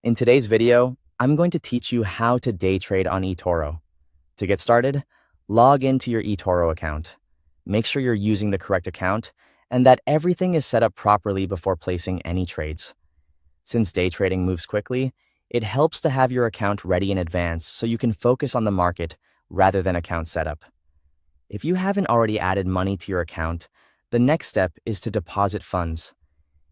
In today's video, I'm going to teach you how to day trade on eToro. To get started, log into your eToro account. Make sure you're using the correct account and that everything is set up properly before placing any trades. Since day trading moves quickly, it helps to have your account ready in advance so you can focus on the market rather than account setup. If you haven't already added money to your account, the next step is to deposit funds.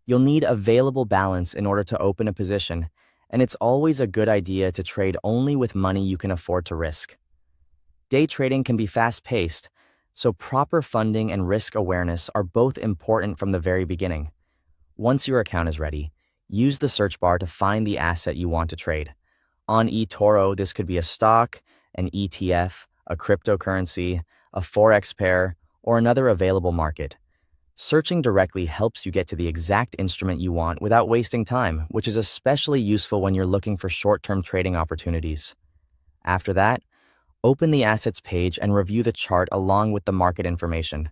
You'll need available balance in order to open a position, and it's always a good idea to trade only with money you can afford to risk. Day trading can be fast-paced, so proper funding and risk awareness are both important from the very beginning. Once your account is ready, use the search bar to find the asset you want to trade. On eToro, this could be a stock, an ETF, a cryptocurrency, a forex pair, or another available market. Searching directly helps you get to the exact instrument you want without wasting time, which is especially useful when you're looking for short-term trading opportunities. After that, open the assets page and review the chart along with the market information.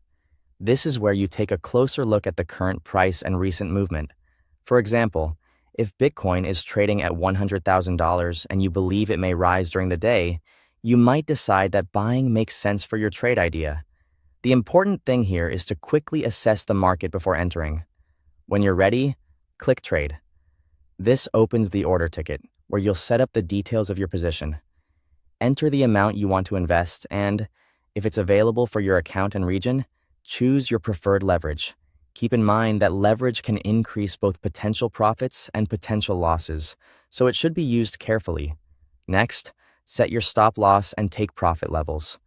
This is where you take a closer look at the current price and recent movement. For example, if Bitcoin is trading at $100,000 and you believe it may rise during the day, you might decide that buying makes sense for your trade idea. The important thing here is to quickly assess the market before entering. When you're ready, click Trade. This opens the order ticket, where you'll set up the details of your position. Enter the amount you want to invest and, if it's available for your account and region, choose your preferred leverage. Keep in mind that leverage can increase both potential profits and potential losses, so it should be used carefully. Next, set your stop loss and take profit levels.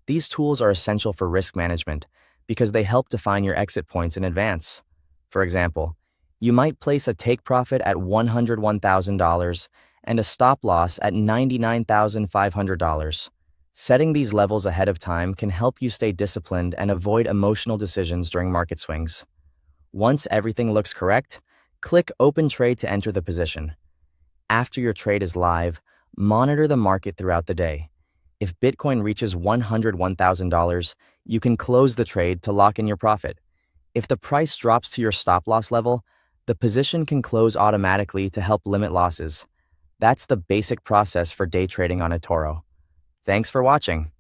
These tools are essential for risk management because they help define your exit points in advance. For example, you might place a take profit at $101,000 and a stop loss at $99,500. Setting these levels ahead of time can help you stay disciplined and avoid emotional decisions during market swings. Once everything looks correct, click Open Trade to enter the position. After your trade is live, monitor the market throughout the day. If Bitcoin reaches $101,000, you can close the trade to lock in your profit. If the price drops to your stop loss level, the position can close automatically to help limit losses. That's the basic process for day trading on eToro. Thanks for watching.